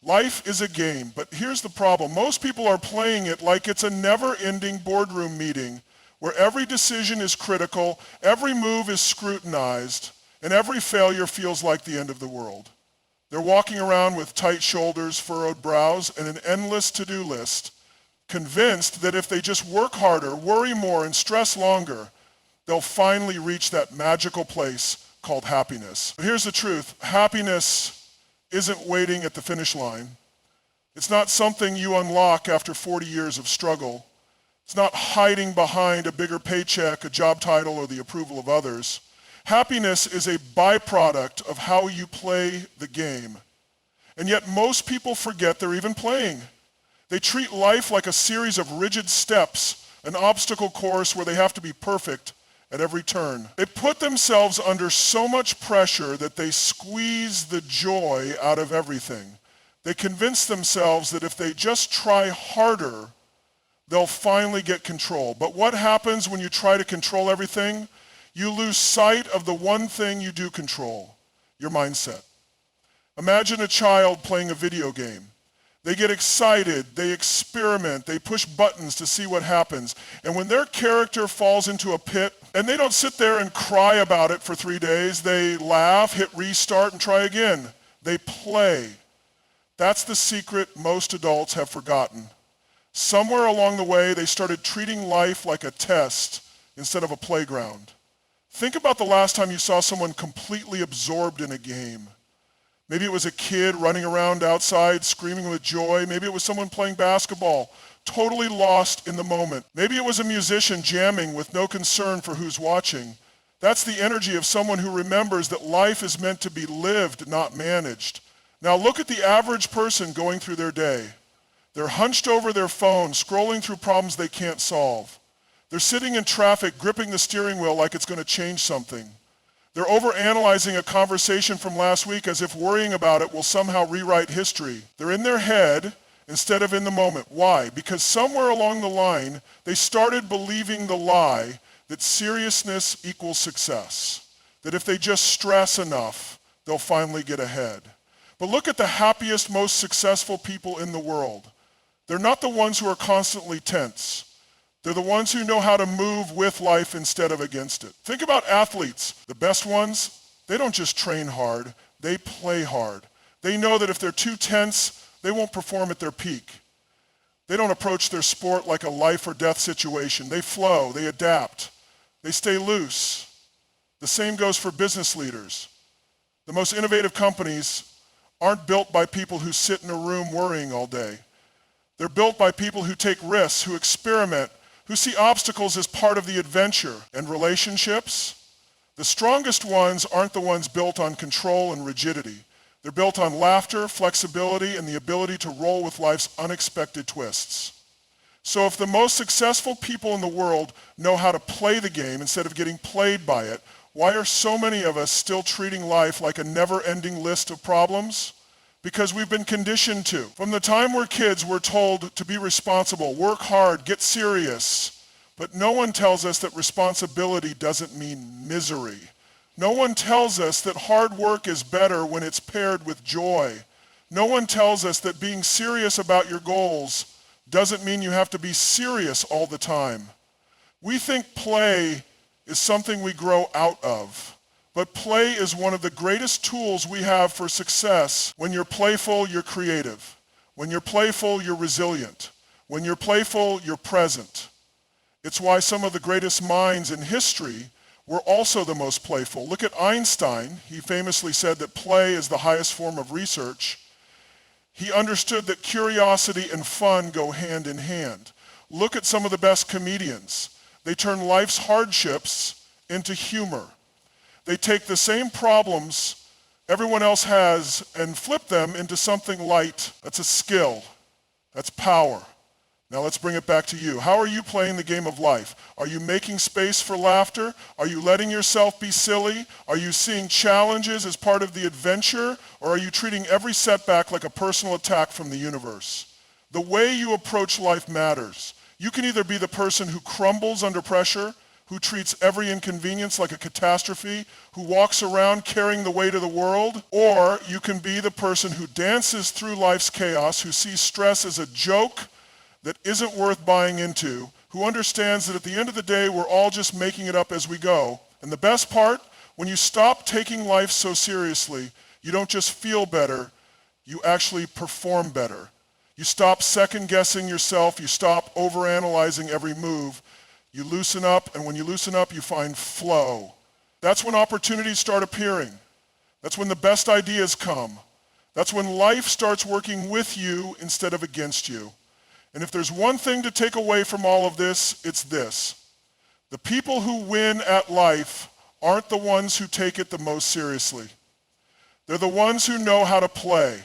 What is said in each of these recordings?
Life is a game, but here's the problem. Most people are playing it like it's a never-ending boardroom meeting where every decision is critical, every move is scrutinized, and every failure feels like the end of the world. They're walking around with tight shoulders, furrowed brows, and an endless to-do list, convinced that if they just work harder, worry more, and stress longer, they'll finally reach that magical place called happiness. But here's the truth. Happiness isn't waiting at the finish line. It's not something you unlock after 40 years of struggle. It's not hiding behind a bigger paycheck, a job title, or the approval of others. Happiness is a byproduct of how you play the game. And yet most people forget they're even playing. They treat life like a series of rigid steps, an obstacle course where they have to be perfect at every turn. They put themselves under so much pressure that they squeeze the joy out of everything. They convince themselves that if they just try harder, they'll finally get control. But what happens when you try to control everything? You lose sight of the one thing you do control, your mindset. Imagine a child playing a video game. They get excited, they experiment, they push buttons to see what happens. And when their character falls into a pit, and they don't sit there and cry about it for 3 days, they laugh, hit restart, and try again. They play. That's the secret most adults have forgotten. Somewhere along the way, they started treating life like a test instead of a playground. Think about the last time you saw someone completely absorbed in a game. Maybe it was a kid running around outside screaming with joy. Maybe it was someone playing basketball, totally lost in the moment. Maybe it was a musician jamming with no concern for who's watching. That's the energy of someone who remembers that life is meant to be lived, not managed. Now look at the average person going through their day. They're hunched over their phone, scrolling through problems they can't solve. They're sitting in traffic, gripping the steering wheel like it's going to change something. They're overanalyzing a conversation from last week as if worrying about it will somehow rewrite history. They're in their head instead of in the moment. Why? Because somewhere along the line, they started believing the lie that seriousness equals success, that if they just stress enough, they'll finally get ahead. But look at the happiest, most successful people in the world. They're not the ones who are constantly tense. They're the ones who know how to move with life instead of against it. Think about athletes. The best ones, they don't just train hard, they play hard. They know that if they're too tense, they won't perform at their peak. They don't approach their sport like a life or death situation. They flow, they adapt, they stay loose. The same goes for business leaders. The most innovative companies aren't built by people who sit in a room worrying all day. They're built by people who take risks, who experiment, who see obstacles as part of the adventure. And relationships, the strongest ones aren't the ones built on control and rigidity. They're built on laughter, flexibility, and the ability to roll with life's unexpected twists. So if the most successful people in the world know how to play the game instead of getting played by it, why are so many of us still treating life like a never-ending list of problems? Because we've been conditioned to. From the time we're kids, we're told to be responsible, work hard, get serious. But no one tells us that responsibility doesn't mean misery. No one tells us that hard work is better when it's paired with joy. No one tells us that being serious about your goals doesn't mean you have to be serious all the time. We think play is something we grow out of. But play is one of the greatest tools we have for success. When you're playful, you're creative. When you're playful, you're resilient. When you're playful, you're present. It's why some of the greatest minds in history were also the most playful. Look at Einstein. He famously said that play is the highest form of research. He understood that curiosity and fun go hand in hand. Look at some of the best comedians. They turn life's hardships into humor. They take the same problems everyone else has and flip them into something light. That's a skill. That's power. Now let's bring it back to you. How are you playing the game of life? Are you making space for laughter? Are you letting yourself be silly? Are you seeing challenges as part of the adventure? Or are you treating every setback like a personal attack from the universe? The way you approach life matters. You can either be the person who crumbles under pressure, who treats every inconvenience like a catastrophe, who walks around carrying the weight of the world, or you can be the person who dances through life's chaos, who sees stress as a joke that isn't worth buying into, who understands that at the end of the day, we're all just making it up as we go. And the best part, when you stop taking life so seriously, you don't just feel better, you actually perform better. You stop second-guessing yourself, you stop overanalyzing every move, you loosen up, and when you loosen up, you find flow. That's when opportunities start appearing. That's when the best ideas come. That's when life starts working with you instead of against you. And if there's one thing to take away from all of this, it's this. The people who win at life aren't the ones who take it the most seriously. They're the ones who know how to play.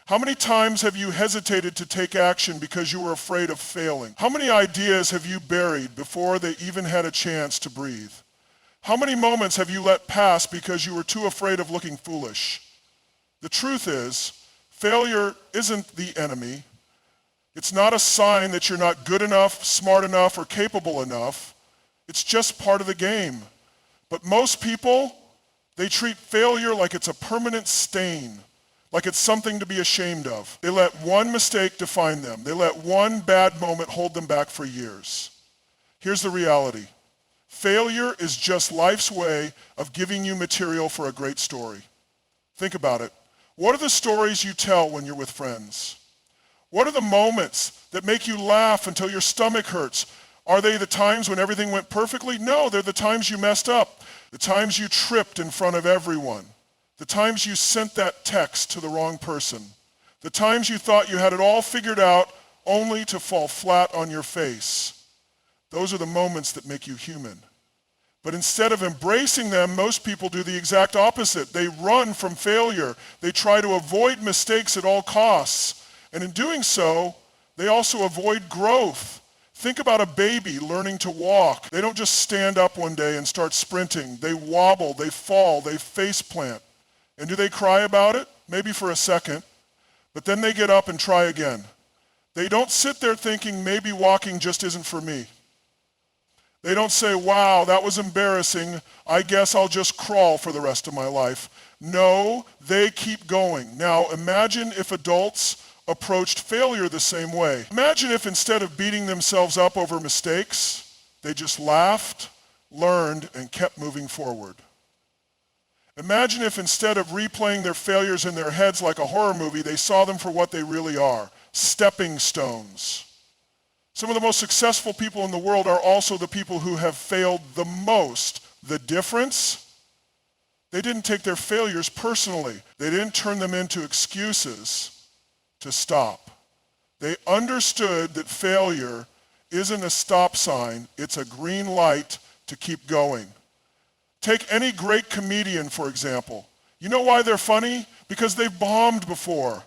How many times have you hesitated to take action because you were afraid of failing? How many ideas have you buried before they even had a chance to breathe? How many moments have you let pass because you were too afraid of looking foolish? The truth is, failure isn't the enemy. It's not a sign that you're not good enough, smart enough, or capable enough. It's just part of the game. But most people, they treat failure like it's a permanent stain, like it's something to be ashamed of. They let one mistake define them. They let one bad moment hold them back for years. Here's the reality. Failure is just life's way of giving you material for a great story. Think about it. What are the stories you tell when you're with friends? What are the moments that make you laugh until your stomach hurts? Are they the times when everything went perfectly? No, they're the times you messed up, the times you tripped in front of everyone, the times you sent that text to the wrong person, the times you thought you had it all figured out only to fall flat on your face. Those are the moments that make you human. But instead of embracing them, most people do the exact opposite. They run from failure. They try to avoid mistakes at all costs. And in doing so, they also avoid growth. Think about a baby learning to walk. They don't just stand up one day and start sprinting. They wobble, they fall, they face plant. And do they cry about it? Maybe for a second. But then they get up and try again. They don't sit there thinking, maybe walking just isn't for me. They don't say, wow, that was embarrassing. I guess I'll just crawl for the rest of my life. No, they keep going. Now imagine if adults approached failure the same way. Imagine if instead of beating themselves up over mistakes, they just laughed, learned, and kept moving forward. Imagine if instead of replaying their failures in their heads like a horror movie, they saw them for what they really are, stepping stones. Some of the most successful people in the world are also the people who have failed the most. The difference? They didn't take their failures personally. They didn't turn them into excuses to stop. They understood that failure isn't a stop sign, it's a green light to keep going. Take any great comedian, for example. You know why they're funny? Because they've bombed before.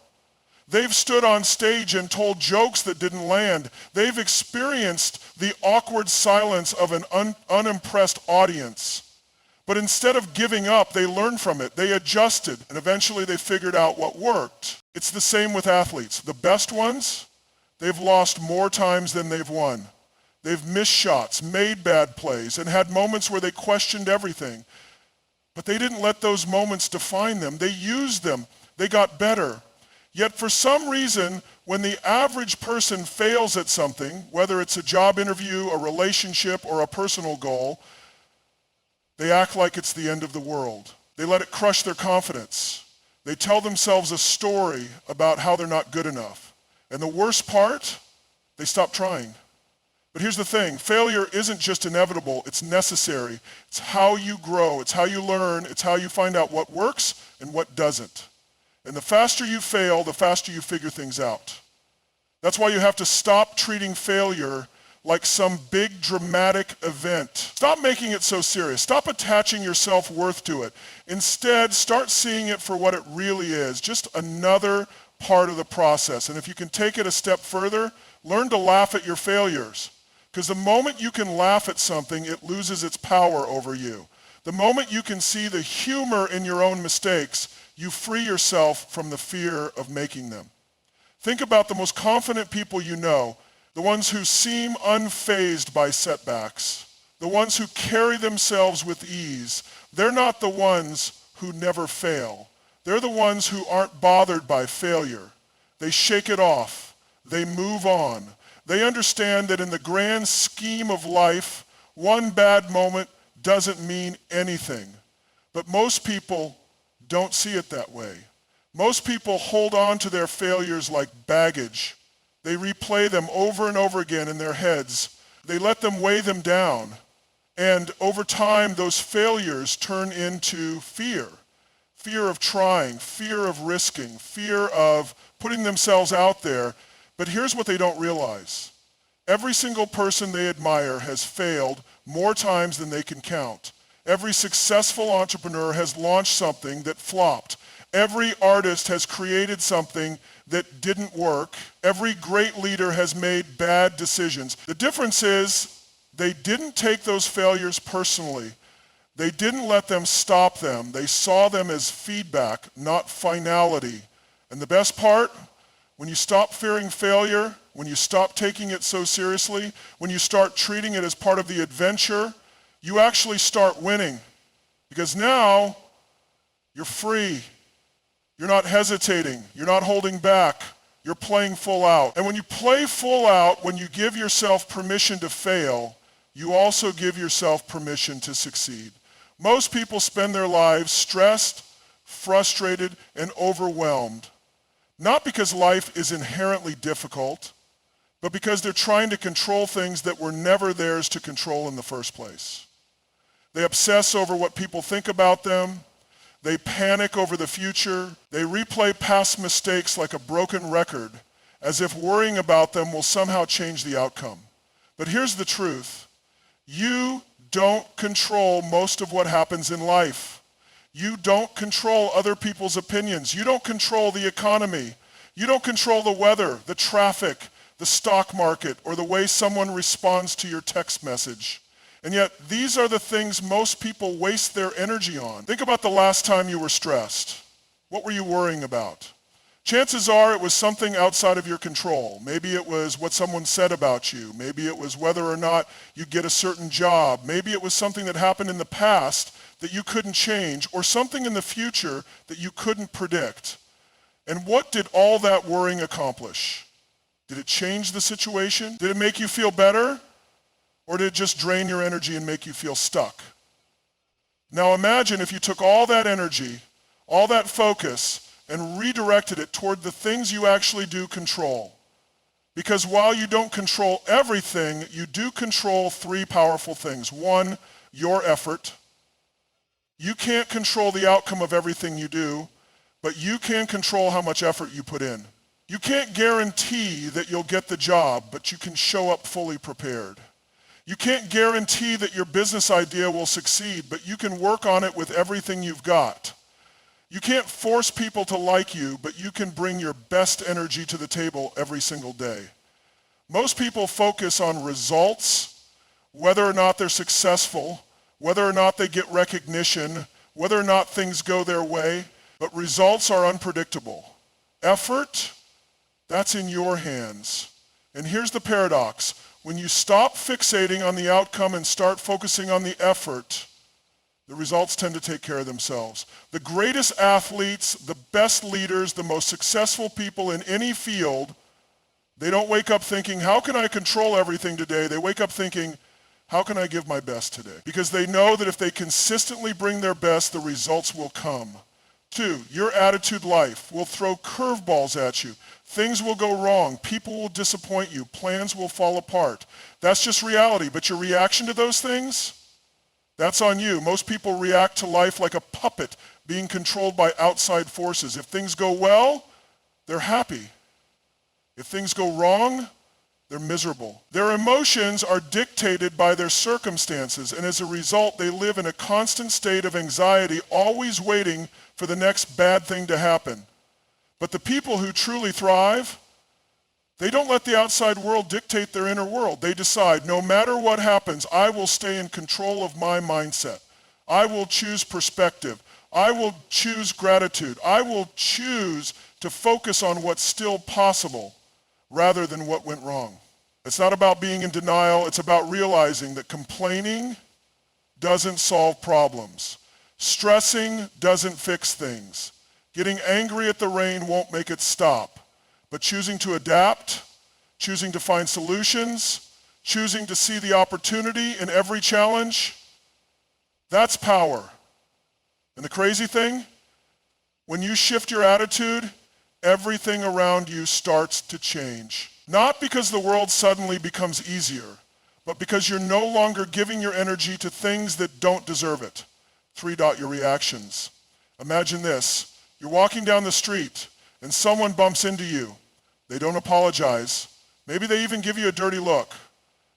They've stood on stage and told jokes that didn't land. They've experienced the awkward silence of an unimpressed audience. But instead of giving up, they learned from it. They adjusted, and eventually they figured out what worked. It's the same with athletes. The best ones, they've lost more times than they've won. They've missed shots, made bad plays, and had moments where they questioned everything. But they didn't let those moments define them. They used them. They got better. Yet for some reason, when the average person fails at something, whether it's a job interview, a relationship, or a personal goal, they act like it's the end of the world. They let it crush their confidence. They tell themselves a story about how they're not good enough. And the worst part, they stop trying. But here's the thing, failure isn't just inevitable, it's necessary. It's how you grow, it's how you learn, it's how you find out what works and what doesn't. And the faster you fail, the faster you figure things out. That's why you have to stop treating failure like some big dramatic event. Stop making it so serious. Stop attaching your self-worth to it. Instead, start seeing it for what it really is, just another part of the process. And if you can take it a step further, learn to laugh at your failures. Because the moment you can laugh at something, it loses its power over you. The moment you can see the humor in your own mistakes, you free yourself from the fear of making them. Think about the most confident people you know, the ones who seem unfazed by setbacks. the ones who carry themselves with ease, they're not the ones who never fail. They're the ones who aren't bothered by failure. They shake it off. They move on. They understand that in the grand scheme of life, one bad moment doesn't mean anything. But most people don't see it that way. Most people hold on to their failures like baggage. They replay them over and over again in their heads. They let them weigh them down. And over time, those failures turn into fear. Fear of trying, fear of risking, fear of putting themselves out there. But here's what they don't realize. Every single person they admire has failed more times than they can count. Every successful entrepreneur has launched something that flopped. Every artist has created something that didn't work. Every great leader has made bad decisions. The difference is they didn't take those failures personally. They didn't let them stop them. They saw them as feedback, not finality. And the best part, when you stop fearing failure, when you stop taking it so seriously, when you start treating it as part of the adventure, you actually start winning. Because now you're free. You're not hesitating. You're not holding back. You're playing full out. And when you play full out, when you give yourself permission to fail, you also give yourself permission to succeed. Most people spend their lives stressed, frustrated, and overwhelmed. Not because life is inherently difficult, but because they're trying to control things that were never theirs to control in the first place. They obsess over what people think about them. They panic over the future. They replay past mistakes like a broken record, as if worrying about them will somehow change the outcome. But here's the truth. You don't control most of what happens in life. You don't control other people's opinions. You don't control the economy. You don't control the weather, the traffic, the stock market, or the way someone responds to your text message. And yet, these are the things most people waste their energy on. Think about the last time you were stressed. What were you worrying about? Chances are it was something outside of your control. Maybe it was what someone said about you. Maybe it was whether or not you get a certain job. Maybe it was something that happened in the past that you couldn't change, or something in the future that you couldn't predict. And what did all that worrying accomplish? Did it change the situation? Did it make you feel better? Or did it just drain your energy and make you feel stuck? Now imagine if you took all that energy, all that focus, and redirected it toward the things you actually do control. Because while you don't control everything, you do control three powerful things. One, your effort. You can't control the outcome of everything you do, but you can control how much effort you put in. You can't guarantee that you'll get the job, but you can show up fully prepared. You can't guarantee that your business idea will succeed, but you can work on it with everything you've got. You can't force people to like you, but you can bring your best energy to the table every single day. Most people focus on results, whether or not they're successful, whether or not they get recognition, whether or not things go their way, but results are unpredictable. Effort, that's in your hands. And here's the paradox. When you stop fixating on the outcome and start focusing on the effort, the results tend to take care of themselves. The greatest athletes, the best leaders, the most successful people in any field, they don't wake up thinking, how can I control everything today? They wake up thinking, how can I give my best today? Because they know that if they consistently bring their best, the results will come. 2, your attitude life will throw curveballs at you. Things will go wrong. People will disappoint you. Plans will fall apart. That's just reality. But your reaction to those things, that's on you. Most people react to life like a puppet being controlled by outside forces. If things go well, they're happy. If things go wrong, they're miserable. Their emotions are dictated by their circumstances, and as a result, they live in a constant state of anxiety, always waiting for the next bad thing to happen. But the people who truly thrive, they don't let the outside world dictate their inner world. They decide, no matter what happens, I will stay in control of my mindset. I will choose perspective. I will choose gratitude. I will choose to focus on what's still possible rather than what went wrong. It's not about being in denial. It's about realizing that complaining doesn't solve problems. Stressing doesn't fix things. Getting angry at the rain won't make it stop. But choosing to adapt, choosing to find solutions, choosing to see the opportunity in every challenge, that's power. And the crazy thing, when you shift your attitude, everything around you starts to change. Not because the world suddenly becomes easier, but because you're no longer giving your energy to things that don't deserve it. Your reactions. Imagine this. You're walking down the street and someone bumps into you. They don't apologize. Maybe they even give you a dirty look.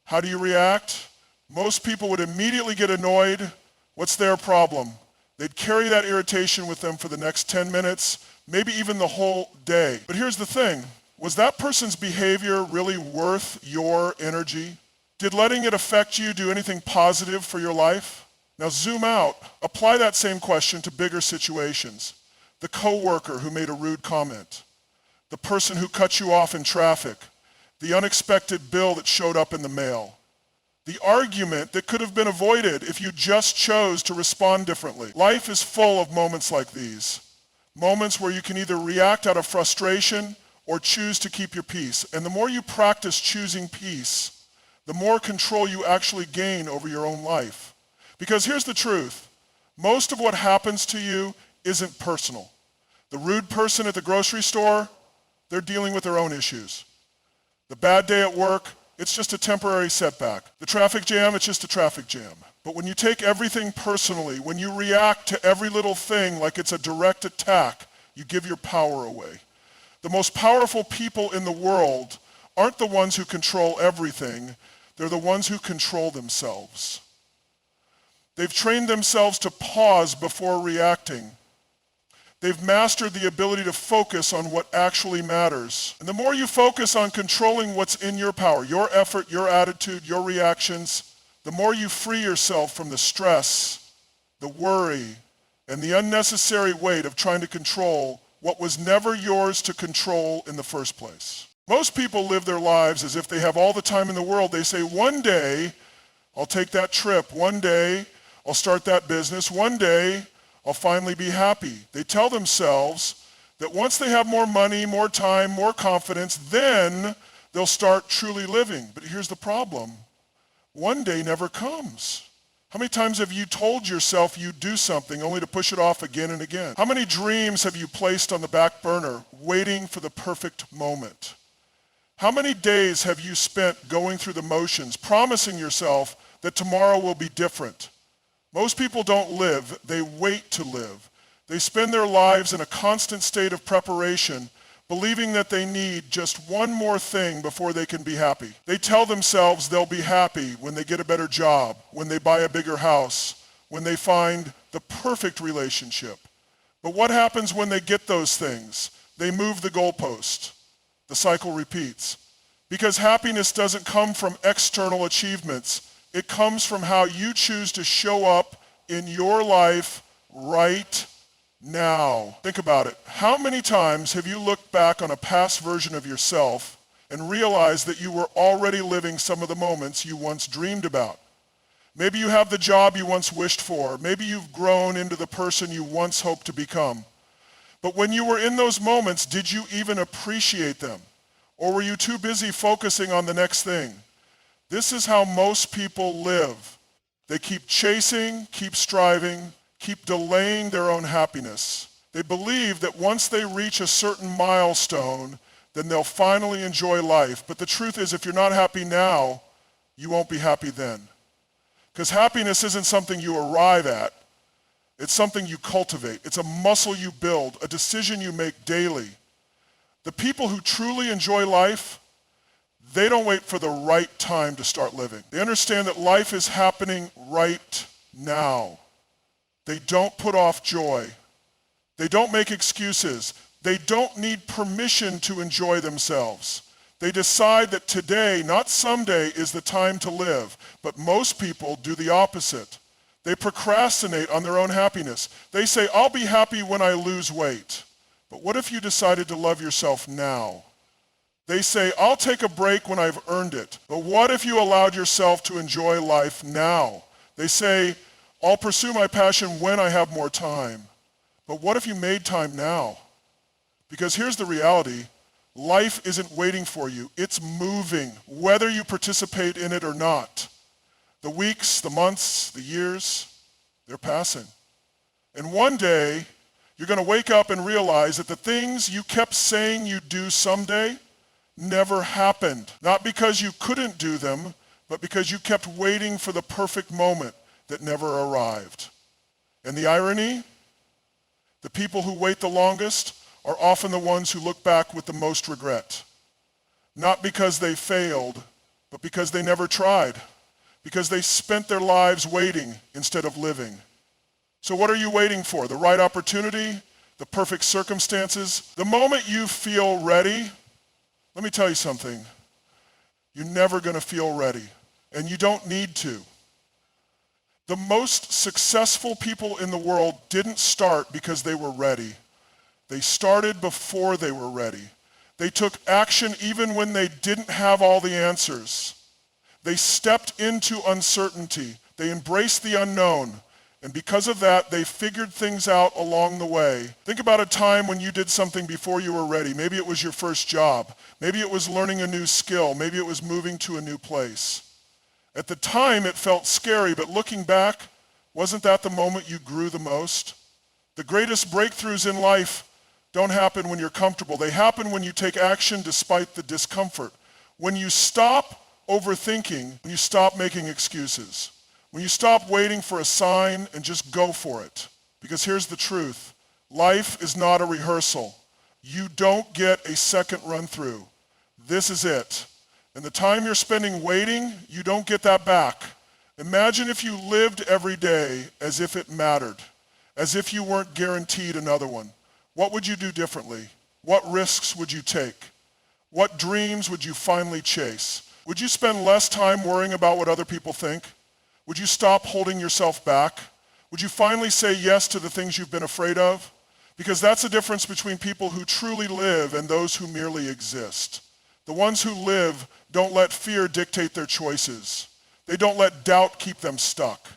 How do you react? Most people would immediately get annoyed. What's their problem? They'd carry that irritation with them for the next 10 minutes, maybe even the whole day. But here's the thing. Was that person's behavior really worth your energy? Did letting it affect you do anything positive for your life? Now zoom out. Apply that same question to bigger situations. The coworker who made a rude comment. The person who cut you off in traffic. The unexpected bill that showed up in the mail. The argument that could have been avoided if you just chose to respond differently. Life is full of moments like these. Moments where you can either react out of frustration or choose to keep your peace. And the more you practice choosing peace, the more control you actually gain over your own life. Because here's the truth. Most of what happens to you isn't personal. The rude person at the grocery store, they're dealing with their own issues. The bad day at work, it's just a temporary setback. The traffic jam, it's just a traffic jam. But when you take everything personally, when you react to every little thing like it's a direct attack, you give your power away. The most powerful people in the world aren't the ones who control everything. They're the ones who control themselves. They've trained themselves to pause before reacting. They've mastered the ability to focus on what actually matters. And the more you focus on controlling what's in your power, your effort, your attitude, your reactions, the more you free yourself from the stress, the worry, and the unnecessary weight of trying to control what was never yours to control in the first place. Most people live their lives as if they have all the time in the world. They say, one day, I'll take that trip. One day, I'll start that business. One day, I'll finally be happy. They tell themselves that once they have more money, more time, more confidence, then they'll start truly living. But here's the problem. One day never comes. How many times have you told yourself you'd do something only to push it off again and again? How many dreams have you placed on the back burner waiting for the perfect moment? How many days have you spent going through the motions, promising yourself that tomorrow will be different? Most people don't live, they wait to live. They spend their lives in a constant state of preparation, believing that they need just one more thing before they can be happy. They tell themselves they'll be happy when they get a better job, when they buy a bigger house, when they find the perfect relationship. But what happens when they get those things? They move the goalpost. The cycle repeats. Because happiness doesn't come from external achievements. It comes from how you choose to show up in your life right now. Think about it. How many times have you looked back on a past version of yourself and realized that you were already living some of the moments you once dreamed about? Maybe you have the job you once wished for. Maybe you've grown into the person you once hoped to become. But when you were in those moments, did you even appreciate them? Or were you too busy focusing on the next thing? This is how most people live. They keep chasing, keep striving, keep delaying their own happiness. They believe that once they reach a certain milestone, then they'll finally enjoy life. But the truth is, if you're not happy now, you won't be happy then. Because happiness isn't something you arrive at. It's something you cultivate. It's a muscle you build, a decision you make daily. The people who truly enjoy life, they don't wait for the right time to start living. They understand that life is happening right now. They don't put off joy. They don't make excuses. They don't need permission to enjoy themselves. They decide that today, not someday, is the time to live. But most people do the opposite. They procrastinate on their own happiness. They say, I'll be happy when I lose weight. But what if you decided to love yourself now? They say, I'll take a break when I've earned it. But what if you allowed yourself to enjoy life now? They say, I'll pursue my passion when I have more time. But what if you made time now? Because here's the reality. Life isn't waiting for you. It's moving, whether you participate in it or not. The weeks, the months, the years, they're passing. And one day, you're going to wake up and realize that the things you kept saying you'd do someday never happened. Not because you couldn't do them, but because you kept waiting for the perfect moment that never arrived. And the irony? The people who wait the longest are often the ones who look back with the most regret. Not because they failed, but because they never tried. Because they spent their lives waiting instead of living. So what are you waiting for? The right opportunity? The perfect circumstances? The moment you feel ready, let me tell you something. You're never going to feel ready, and you don't need to. The most successful people in the world didn't start because they were ready. They started before they were ready. They took action even when they didn't have all the answers. They stepped into uncertainty. They embraced the unknown. And because of that, they figured things out along the way. Think about a time when you did something before you were ready. Maybe it was your first job. Maybe it was learning a new skill. Maybe it was moving to a new place. At the time, it felt scary, but looking back, wasn't that the moment you grew the most? The greatest breakthroughs in life don't happen when you're comfortable. They happen when you take action despite the discomfort. When you stop overthinking, when you stop making excuses. When you stop waiting for a sign and just go for it. Because here's the truth. Life is not a rehearsal. You don't get a second run through. This is it. And the time you're spending waiting, you don't get that back. Imagine if you lived every day as if it mattered, as if you weren't guaranteed another one. What would you do differently? What risks would you take? What dreams would you finally chase? Would you spend less time worrying about what other people think? Would you stop holding yourself back? Would you finally say yes to the things you've been afraid of? Because that's the difference between people who truly live and those who merely exist. The ones who live don't let fear dictate their choices. They don't let doubt keep them stuck.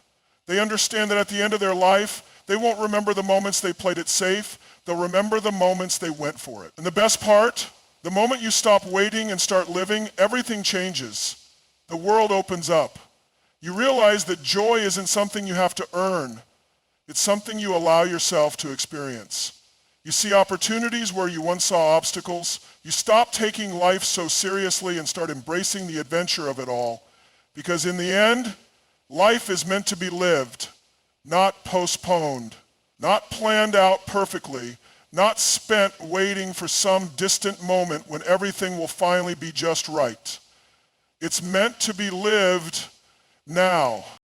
They understand that at the end of their life, they won't remember the moments they played it safe. They'll remember the moments they went for it. And the best part, the moment you stop waiting and start living, everything changes. The world opens up. You realize that joy isn't something you have to earn. It's something you allow yourself to experience. You see opportunities where you once saw obstacles. You stop taking life so seriously and start embracing the adventure of it all. Because in the end, life is meant to be lived, not postponed, not planned out perfectly, not spent waiting for some distant moment when everything will finally be just right. It's meant to be lived now.